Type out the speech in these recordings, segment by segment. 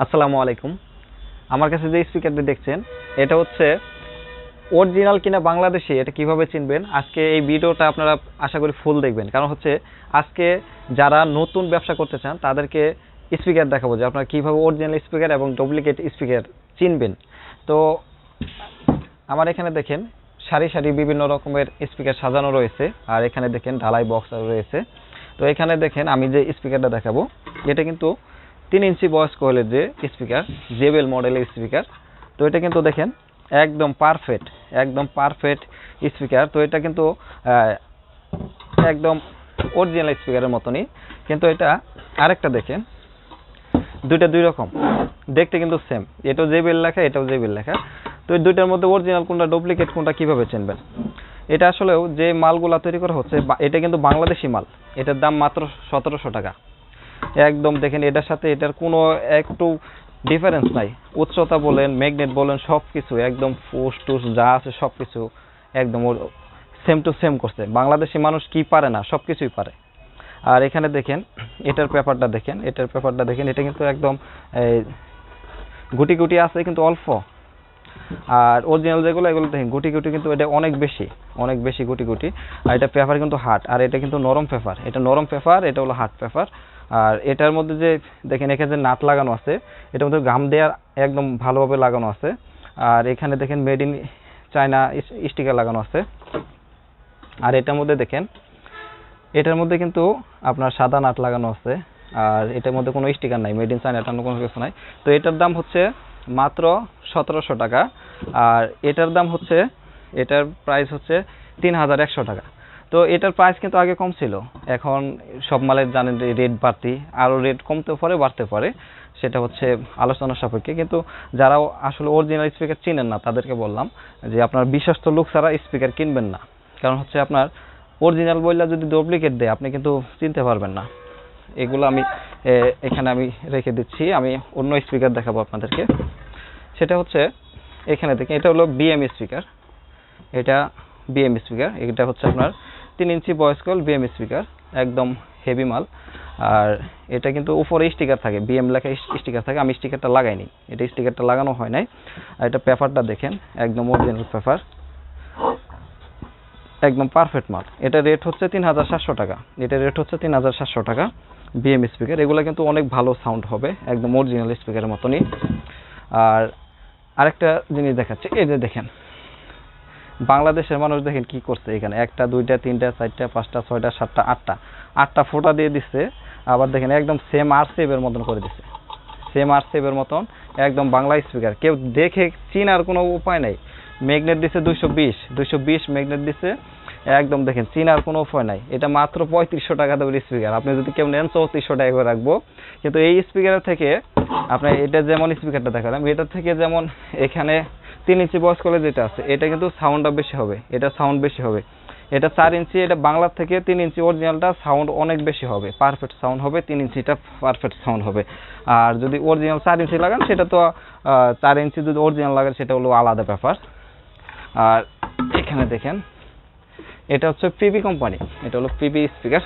আসসালামু আলাইকুম। আমার কাছে যে স্পিকারটি দেখছেন এটা হচ্ছে অরিজিনাল কিনা বাংলাদেশি, এটা কিভাবে চিনবেন আজকে এই ভিডিওটা আপনারা আশা করি ফুল দেখবেন। কারণ হচ্ছে আজকে যারা নতুন ব্যবসা করতে চান তাদেরকে স্পিকার দেখাবো যে আপনারা কিভাবে অরিজিনাল স্পিকার এবং ডুপ্লিকেট স্পিকার চিনবেন। তো আমার এখানে দেখেন সারি সারি বিভিন্ন রকমের স্পিকার সাজানো রয়েছে, আর এখানে দেখেন ঢালাই বক্স রয়েছে। তো এখানে দেখেন আমি যে স্পিকারটা দেখাবো এটা কিন্তু 3 ইঞ্চি ভয়েস কয়েলের যে স্পিকার, জেবেল মডেলের স্পিকার। তো এটা কিন্তু দেখেন একদম পারফেক্ট স্পিকার। তো এটা কিন্তু একদম অরিজিনাল স্পিকারের মতনই, কিন্তু এটা আরেকটা দেখেন দুইটা দুই রকম দেখতে কিন্তু সেম, এটাও জেবেল লেখা এটাও জেবেল লেখা। তো এই দুইটার মধ্যে অরিজিনাল কোনটা ডুপ্লিকেট কোনটা কিভাবে চিনবেন? এটা আসলেও যে মালগুলা তৈরি করা হচ্ছে এটা কিন্তু বাংলাদেশি মাল, এটার দাম মাত্র 1700 টাকা। একদম দেখেন এটার সাথে এটার কোনো একটু ডিফারেন্স নাই, উচ্চতা বলেন ম্যাগনেট বলেন সব কিছু একদম ফোর্স টুস যা আছে সব কিছু একদম সেম টু সেম করছে। বাংলাদেশি মানুষ কি পারে না, সব কিছুই পারে। আর এখানে দেখেন এটার পেপারটা দেখেন, এটা কিন্তু একদম গুটি গুটি আছে কিন্তু অল্প, আর অরিজিনাল যেগুলো এগুলো দেখেন গুটি গুটি কিন্তু এটা অনেক বেশি গুটি গুটি। আর এটা পেপার কিন্তু হার্ড, আর এটা কিন্তু নরম পেপার, এটা নরম পেপার এটা হলো হার্ড পেপার। আর এটার মধ্যে যে দেখেন এখানে যে নাট লাগানো আছে এটার মধ্যে গাম দেওয়ার একদম ভালোভাবে লাগানো আছে। আর এখানে দেখেন মেড ইন চায়না স্টিকার লাগানো আছে। আর এটার মধ্যে দেখেন এটার মধ্যে কিন্তু আপনার সাদা নাট লাগানো আছে, আর এটার মধ্যে কোনো স্টিকার নাই, মেড ইন চায়না টানো কোনো কিছু নাই। তো এটার দাম হচ্ছে মাত্র 1700 টাকা। আর এটার দাম হচ্ছে এটার প্রাইস হচ্ছে 3100 টাকা। তো এটার প্রাইস কিন্তু আগে কম ছিল, এখন সব মালের জানেন রেট বাড়তি, আরও রেট কমতে পারে বাড়তে পারে, সেটা হচ্ছে আলোচনার সাপেক্ষে। কিন্তু যারা আসলে অরিজিনাল স্পিকার চিনেন না তাদেরকে বললাম যে আপনার বিশ্বস্ত লোক ছাড়া স্পিকার কিনবেন না। কারণ হচ্ছে আপনার অরিজিনাল বইলা যদি ডুপ্লিকেট দেয় আপনি কিন্তু চিনতে পারবেন না। এগুলো আমি এখানে আমি রেখে দিচ্ছি, আমি অন্য স্পিকার দেখাবো আপনাদেরকে। সেটা হচ্ছে এখানে দেখেন এটা হলো বিএম স্পিকার, এটা হচ্ছে আপনার 3 inch voice call BM speaker, একদম হেভি মাল। আর এটা কিন্তু উপরে স্টিকার থাকে, বিএম লেখা স্টিকার থাকে, আমি স্টিকারটা লাগাইনি, এটা স্টিকারটা লাগানো হয় নাই। আর এটা পেপারটা দেখেন একদম অরিজিনাল পেপার, একদম পারফেক্ট মাল। এটা রেট হচ্ছে 3700 টাকা। বিএম স্পিকার এগুলো কিন্তু অনেক ভালো সাউন্ড হবে, একদম অরিজিনাল স্পিকারের মতনই। আর আরেকটা জিনিস দেখাচ্ছে, এই যে দেখেন বাংলাদেশের মানুষ দেখেন কি করছে, এখানে 1টা 2টা 3টা 4টা 5টা 6টা 7টা 8টা ফোঁটা দিয়ে দিচ্ছে। আবার দেখেন একদম সেম আরসিএফের মতন করে দিচ্ছে, একদম বাংলা স্পিকার, কেউ দেখে চিনার কোনো উপায় নাই। ম্যাগনেট দিচ্ছে 220 ম্যাগনেট দিচ্ছে, একদম দেখেন চিনার কোনো উপায় নাই। এটা মাত্র 3500 টাকা দেবের স্পিকার, আপনি যদি কেউ নেন 3400 টাকা করে রাখবো। কিন্তু এই স্পিকারের থেকে আপনার এটা যেমন স্পিকারটা দেখালাম এটার থেকে যেমন এখানে 3 ইঞ্চি ভয়েস কলে যেটা আছে এটা কিন্তু সাউন্ডটা বেশি হবে, এটা সাউন্ড বেশি হবে। এটা 4 ইঞ্চি, এটা বাংলার থেকে 3 ইঞ্চি অরিজিনালটা সাউন্ড অনেক বেশি হবে, পারফেক্ট সাউন্ড হবে, 3 ইঞ্চিটা পারফেক্ট সাউন্ড হবে। আর যদি অরিজিনাল 4 ইঞ্চি লাগান সেটা তো 4 ইঞ্চি যদি অরিজিনাল লাগান সেটা হলো আলাদা ব্যাপার। আর এখানে দেখেন এটা হচ্ছে পিবি কোম্পানি, এটা হলো পিবি স্পিকার,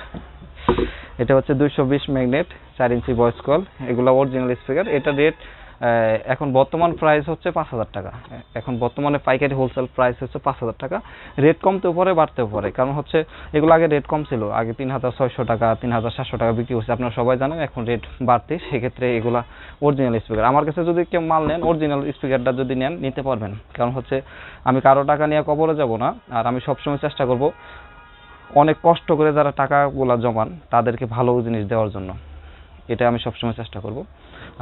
এটা হচ্ছে 220 ম্যাগনেট 4 ইঞ্চি ভয়েস কল, এগুলো অরিজিনাল স্পিকার। এটা রেট এখন বর্তমান প্রাইস হচ্ছে 5000 টাকা, এখন বর্তমানে পাইকারি হোলসেল প্রাইস হচ্ছে 5000 টাকা। রেট কমতেও পারে বাড়তেও পারে, কারণ হচ্ছে এগুলো আগে রেট কম ছিল, আগে 3600 টাকা 3700 টাকা বিক্রি হচ্ছে, আপনারা সবাই জানেন। এখন রেট বাড়তি, সেক্ষেত্রে এগুলা অরিজিনাল স্পিকার। আমার কাছে যদি কেউ মাল নেন অরিজিনাল স্পিকারটা যদি নেন নিতে পারবেন, কারণ হচ্ছে আমি কারো টাকা নিয়ে কবরে যাব না। আর আমি সবসময় চেষ্টা করব অনেক কষ্ট করে যারা টাকাগুলা জমান তাদেরকে ভালো জিনিস দেওয়ার জন্য, এটা আমি সবসময় চেষ্টা করব।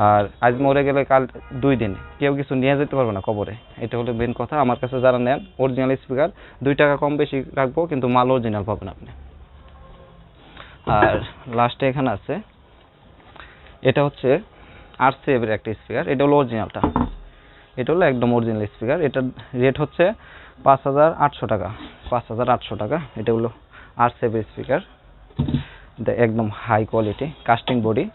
আর আজ মরে গেলে কাল 2 দিন কেউ কিছু নিয়ে যেতে পারবে না কবরে, এটা হলো মেন কথা। আমার কাছে যারা নেন অরিজিনাল স্পিকার 2 টাকা কম বেশি রাখবো, কিন্তু মাল অরিজিনাল পাবেন আপনি। আর লাস্টে এখানে আছে এটা হচ্ছে আরসিএফ এর একটা স্পিকার, এটা হলো অরিজিনালটা, এটা হলো একদম অরিজিনাল স্পিকার। এটার রেট হচ্ছে 5800 টাকা। এটা হলো আরসিএফ স্পিকার, এটা একদম হাই কোয়ালিটি কাস্টিং বডি।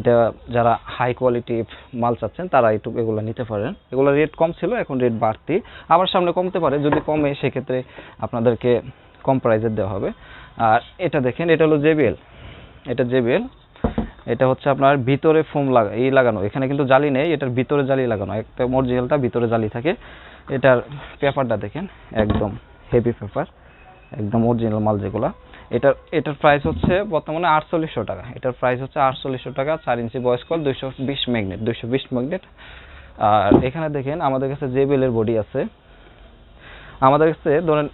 এটা যারা হাই কোয়ালিটি মাল চাচ্ছেন তারা এগুলো নিতে পারেন। এগুলো রেট কম ছিল, এখন রেট বাড়তি, আবার সামনে কমতে পারে, যদি কমে সেক্ষেত্রে আপনাদেরকে কম প্রাইসে দেওয়া হবে। আর এটা দেখেন এটা হলো জেবিএল, এটা হচ্ছে আপনার ভিতরে ফোম লাগানো, এখানে কিন্তু জালি নেই, এটার ভিতরে জালি লাগানো, একটা অরিজিনালটা ভিতরে জালি থাকে। এটার পেপারটা দেখেন একদম হেভি পেপার, একদম অরিজিনাল মাল যেগুলো। এটার প্রাইস হচ্ছে বর্তমানে 4800 টাকা। এটার প্রাইস হচ্ছে 4800 টাকা। 4 ইঞ্চি ভয়েস কল, 220 ম্যাগনেট। আর এখানে দেখেন আমাদের কাছে জেবিএল এর বডি আছে। আমাদের কাছে ধরেন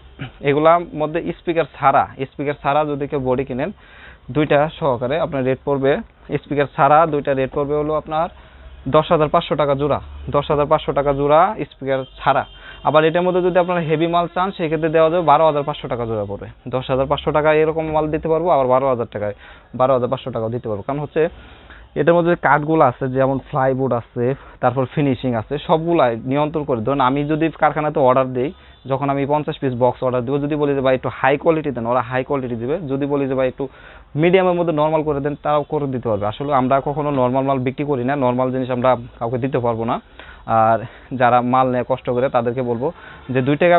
এগুলার মধ্যে স্পিকার ছাড়া যদি কেউ বডি কিনেন, দুইটা সহকারে আপনার রেট পড়বে, স্পিকার ছাড়া দুইটা রেট পড়বে হলো আপনার 10,500 টাকা জোড়া। 10,500 টাকা জোড়া স্পিকার ছাড়া। আবার এটার মধ্যে যদি আপনারা হেভি মাল চান সেক্ষেত্রে দেওয়া যাবে 12,500 টাকা জোড়া পড়বে। 10,500 টাকা এরকম মাল দিতে পারবো, আবার 12,500 টাকাও দিতে পারবো। কারণ হচ্ছে এটার মধ্যে কাঠগুলো আছে, যেমন ফ্লাইবোর্ড আছে, তারপর ফিনিশিং আছে, সবগুলাই নিয়ন্ত্রণ করে। ধরুন আমি যদি কারখানাতে অর্ডার দিই, যখন আমি 50 পিস বক্স অর্ডার দেবো, যদি বলি যে ভাই একটু হাই কোয়ালিটি দেন, ওরা হাই কোয়ালিটি দিবে। যদি বলি যে ভাই একটু মিডিয়ামের মধ্যে নর্মাল করে দেন, তারাও করে দিতে পারবে। আসলে আমরা কখনো নর্মাল মাল বিক্রি করি না, নর্মাল জিনিস আমরা কাউকে দিতে পারবো না। আর যারা মাল নেয় কষ্ট করে তাদেরকে বলবো যে 2 টাকা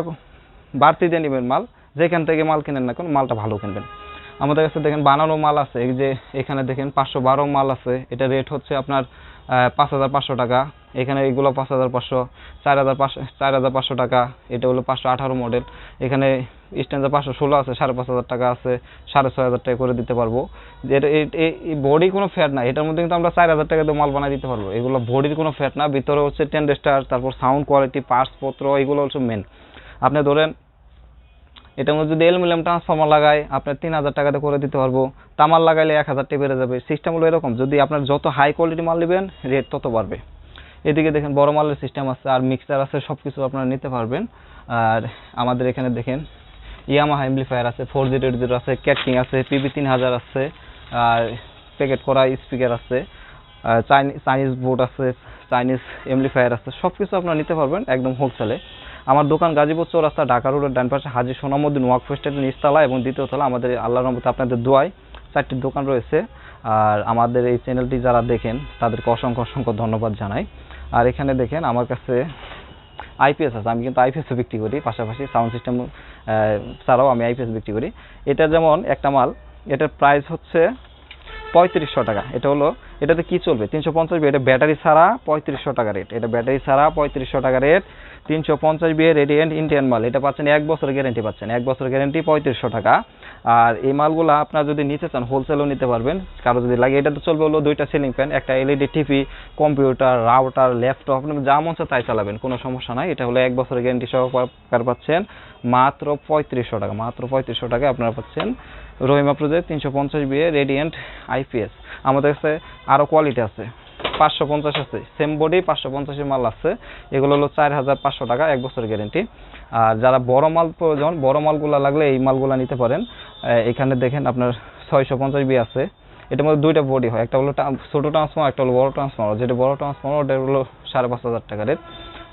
বাড়তি দিয়ে নেবেন মাল, যেখান থেকে মাল কিনেন না কেন মালটা ভালো কিনবেন। আমাদের কাছে দেখেন বানানো মাল আছে, এই যে এখানে দেখেন 512 মাল আছে। এটা রেট হচ্ছে আপনার 5,500 টাকা। এখানে এইগুলো 5,500, 4,500 টাকা। এটা হলো 518 মডেল। এখানে স্ট্যান্ডার 516 আছে, 5,500 টাকা আছে, 6,500 টাকা করে দিতে পারবো। এই বডি কোনো ফ্যাট না, এটার মধ্যে কিন্তু আমরা 4,000 টাকা দিয়ে মাল বানিয়ে দিতে পারবো। এগুলো বডির কোনো ফ্যাট না, ভিতরে হচ্ছে টেন্ডেস্টার, তারপর সাউন্ড কোয়ালিটি, পার্টস পত্র, এগুলো হচ্ছে মেন। আপনি ধরেন এটার মধ্যে যদি অ্যালুমিনিয়াম ট্রান্সফর্মার লাগাই আপনার 3,000 টাকাতে করে দিতে পারবো। তামার লাগাইলে 1,000 টাকা বেড়ে যাবে। সিস্টেম হলো এরকম, যদি আপনার যত হাই কোয়ালিটি মাল নেবেন রেট তত বাড়বে। এদিকে দেখেন বড় মালের সিস্টেম আছে, আর মিক্সার আছে, সব কিছু আপনারা নিতে পারবেন। আর আমাদের এখানে দেখেন ইয়ামাহা অ্যাম্পলিফায়ার আছে, 4080 আছে, ক্যাটকিং আছে, PB3000 আছে, আর প্যাকেট করা স্পিকার আছে, চাইনিজ বোর্ড আছে, চাইনিজ অ্যাম্পলিফায়ার আছে, সব কিছু আপনারা নিতে পারবেন একদম হোলসেলে। আমার দোকান গাজীপুর চৌরাস্তা, ঢাকা রোডের ডান পাশে হাজী সোনামুদ্দিন ওয়াকফ স্টেটের নিচতলা এবং দ্বিতীয় তলা। আমাদের আল্লাহর রহমতে আপনাদের দোয়ায় 4টি দোকান রয়েছে। আর আমাদের এই চ্যানেলটি যারা দেখেন তাদেরকে অসংখ্য ধন্যবাদ জানাই। আর এখানে দেখেন আমার কাছে আইপিএস আছে, আমি কিন্তু আইপিএসও বিক্রি করি, পাশাপাশি সাউন্ড সিস্টেম ছাড়াও আমি আইপিএস বিক্রি করি। এটা যেমন একটা মাল, এটার প্রাইস হচ্ছে 3500 টাকা। এটাতে কি চলবে 350 বিয়ে, এটা ব্যাটারি ছাড়া 3500 টাকা রেট। এটা ব্যাটারি ছাড়া 3500 টাকা রেট, 350 বিয়ে রেডিয়েন্ট ইন্ডিয়ান মাল। এটা পাচ্ছেন 1 বছরের গ্যারেন্টি পাচ্ছেন, 1 বছরের গ্যারেন্টি 3500 টাকা। আর এই মালগুলো আপনারা যদি নিতে চান হোলসেলও নিতে পারবেন, কারো যদি লাগে। এটাতে চলবে হলো 2টা সিলিং ফ্যান, একটা LED TV, computer, router, laptop, আপনি যা মন চায় তাই চালাবেন, কোনো সমস্যা নাই। এটা হলো 1 বছরের গ্যারেন্টি সহকারে পাচ্ছেন মাত্র 3500 টাকা। মাত্র 3500 টাকা আপনারা পাচ্ছেন রহিমা প্রজেক্ট 350 বিয়ে রেডিয়েন্ট আইপিএস। আমাদের কাছে আরও কোয়ালিটি আছে, 550 আছে, সেম বডি 550 মাল আছে। এগুলো হলো 4,500 টাকা, 1 বছরের গ্যারেন্টি। আর যারা বড় মাল প্রয়োজন, বড় মালগুলো লাগলে এই মালগুলো নিতে পারেন। এখানে দেখেন আপনার 650 বি আছে। এটার মধ্যে 2টা বডি হয়, একটা হলো ছোটো ট্রান্সফর্মার, একটা হলো বড় ট্রান্সফর্মার। যেটা বড় ট্রান্সফর্মার ওটা হলো 5,500 টাকা রেট,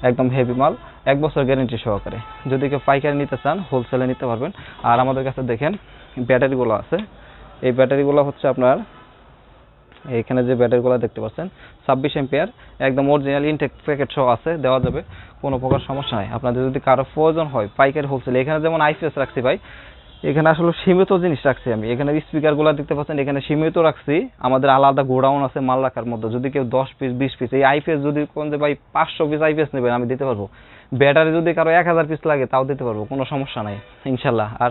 একদম হেভি মাল, 1 বছর গ্যারেন্টি সহকারে। যদি কেউ পাইকারি নিতে চান হোলসেলে নিতে পারবেন। আর আমাদের কাছে দেখেন ব্যাটারিগুলো আছে। এই ব্যাটারিগুলো হচ্ছে আপনার এখানে যে ব্যাটারিগুলো দেখতে পাচ্ছেন 26 এম্পিয়ার, একদম অরিজিনাল ইনটেক প্যাকেট সহ আছে, দেওয়া যাবে, কোনো প্রকার সমস্যা নাই। আপনাদের যদি কারো প্রয়োজন হয় পাইকারি হোলসেল, এখানে যেমন আইপিএস রাখছি ভাই, এখানে আসলে সীমিত জিনিস রাখছি আমি। এখানে স্পিকারগুলো দেখতে পাচ্ছেন, এখানে সীমিত রাখছি। আমাদের আলাদা গোডাউন আছে মাল রাখার মধ্যে। যদি কেউ 10 পিস 20 পিস এই আইপিএস যদি কোন যে ভাই 500 পিস আইপিএস নেবেন আমি দিতে পারবো। ব্যাটারি যদি কারো 1000 পিস লাগে তাও দিতে পারবো, কোনো সমস্যা নাই ইনশাল্লাহ। আর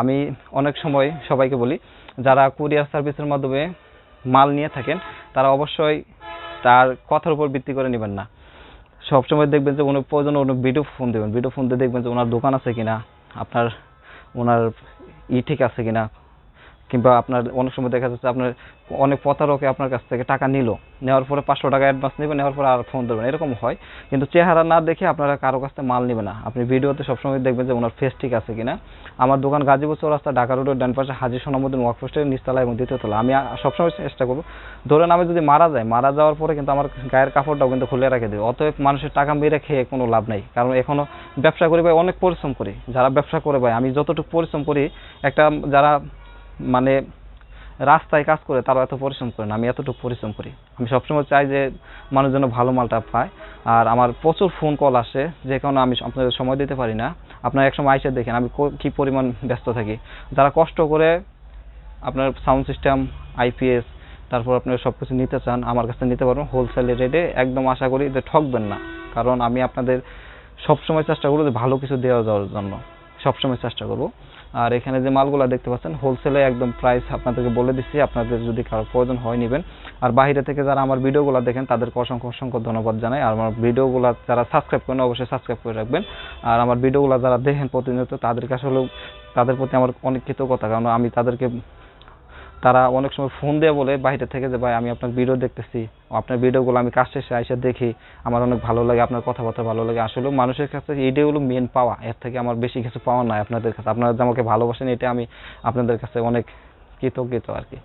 আমি অনেক সময় সবাইকে বলি, যারা কুরিয়ার সার্ভিসের মাধ্যমে মাল নিয়ে থাকেন তারা অবশ্যই তার কথার উপর ভিত্তি করে নেবেন না। সবসময় দেখবেন যে ওনার প্রয়োজন উনি ভিডিও ফোন দেবেন, ভিডিও ফোন দিয়ে দেখবেন যে ওনার দোকান আছে কিনা, ওনার ঠিক আছে কিনা। কিংবা আপনার অনেক সময় দেখা যাচ্ছে আপনার অনেক প্রতারকে আপনার কাছ থেকে টাকা নেওয়ার পরে 500 টাকা অ্যাডভান্স নেবেন, নেওয়ার পরে আর ফোন দেবেন, এরকম হয়। কিন্তু চেহারা না দেখে আপনারা কারো কাছ থেকে মাল নেবেন না। আপনি ভিডিওতে সবসময় দেখবেন যে ওনার ফেস ঠিক আছে কিনা। আমার দোকান গাজীপুর চৌরাস্তা, ঢাকা রোডের ডান পাশে হাজী সোনামুদ্দিন ওয়াকফ স্টেটের নিচতলা এবং দ্বিতীয় তলা। আমি সবসময় চেষ্টা করবো, ধরেন আমি যদি মারা যাওয়ার পরে কিন্তু আমার গায়ের কাপড়টাও কিন্তু খুলে রেখে দেবে। অতএব মানুষের টাকা মেরে খেয়ে কোনো লাভ নাই, কারণ এখনো ব্যবসা করি ভাই, অনেক পরিশ্রম করি। যারা ব্যবসা করে ভাই, আমি যতটুকু পরিশ্রম করি, যারা মানে রাস্তায় কাজ করে তারা এত পরিশ্রম করে না, আমি এতটুকু পরিশ্রম করি। আমি সবসময় চাই যে মানুষ যেন ভালো মালটা পায়। আর আমার প্রচুর ফোন কল আসে, যে কারণে আমি আপনাদের সময় দিতে পারি না। আপনারা একসময় আইসা দেখেন আমি কি পরিমাণ ব্যস্ত থাকি। যারা কষ্ট করে আপনার সাউন্ড সিস্টেম, আইপিএস, তারপর আপনি সব কিছু নিতে চান আমার কাছে নিতে পারবেন হোলসেল রেটে, একদম আশা করি যে ঠকবেন না, কারণ আমি আপনাদের সবসময় চেষ্টা করবো যে ভালো কিছু দেওয়া যাওয়ার জন্য, সবসময় চেষ্টা করব। আর এখানে যে মালগুলো দেখতে পাচ্ছেন হোলসেলে একদম প্রাইস আপনাদেরকে বলে দিচ্ছি, আপনাদের যদি কারো প্রয়োজন হয় নেবেন। আর বাইরে থেকে যারা আমার ভিডিওগুলো দেখেন তাদেরকে অসংখ্য অসংখ্য ধন্যবাদ জানাই। আর আমার ভিডিওগুলো যারা সাবস্ক্রাইব করেন অবশ্যই সাবস্ক্রাইব করে রাখবেন। আর আমার ভিডিওগুলো যারা দেখেন প্রতিনিয়ত তাদেরকে আসলে তাদের প্রতি আমার অনেক কৃতজ্ঞতা, কারণ আমি তাদেরকে, তারা অনেক সময় ফোন দিয়ে বলে বাইরে থেকে যে ভাই আমি আপনার ভিডিও দেখতেছি, আপনার ভিডিওগুলো আমি কাজ শেষে এসে দেখি, আমার অনেক ভালো লাগে, আপনার কথাবার্তা ভালো লাগে। আসলে মানুষের কাছে এইটাই হলো মেন পাওয়া, এর থেকে আমার বেশি কিছু পাওয়া নাই আপনাদের কাছে। আপনারা যে আমাকে ভালোবাসেন এটা আমি আপনাদের কাছে অনেক কৃতজ্ঞ আর কি।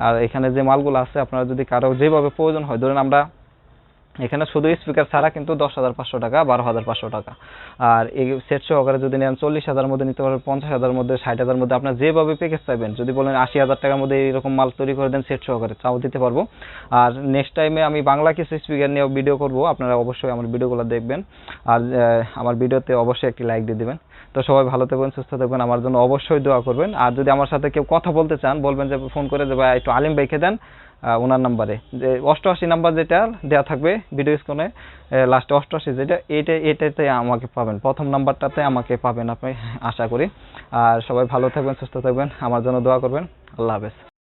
আর এখানে যে মালগুলো আছে আপনারা যদি কারো যেভাবে প্রয়োজন হয়, ধরেন আমরা এখানে শুধু স্পিকার ছাড়া কিন্তু 10,500 টাকা, 12,500 টাকা। আর এই সেট সহকারে যদি নেন 40,000 মধ্যে নিতে পারবেন, 50,000 মধ্যে, 60,000 মধ্যে, আপনার যেভাবে প্যাকেজ চাইবেন। যদি বলেন 80,000 টাকার মধ্যে এরকম মাল তৈরি করে দেন সেট সহকারে, তাও দিতে পারবো। আর নেক্সট টাইমে আমি বাংলা কিছু স্পিকার নিয়ে ভিডিও করব, আপনারা অবশ্যই আমার ভিডিওগুলো দেখবেন। আর আমার ভিডিওতে অবশ্যই একটি লাইক দিয়ে দিবেন। তো সবাই ভালো থাকবেন, সুস্থ থাকবেন, আমার জন্য অবশ্যই দোয়া করবেন। আর যদি আমার সাথে কেউ কথা বলতে চান বলবেন যে ফোন করে যে ভাই একটু আলিম ভাইকে দেন, ওনার নাম্বারে যে 88 নাম্বার যেটা দেওয়া থাকবে ভিডিও স্ক্রিনে লাস্টে 88 যেটা, এটাতে আমাকে পাবেন, প্রথম নাম্বারটাতে আমাকে পাবেন আপনি, আশা করি। আর সবাই ভালো থাকবেন, সুস্থ থাকবেন, আমার জন্য দোয়া করবেন। আল্লাহ হাফেজ।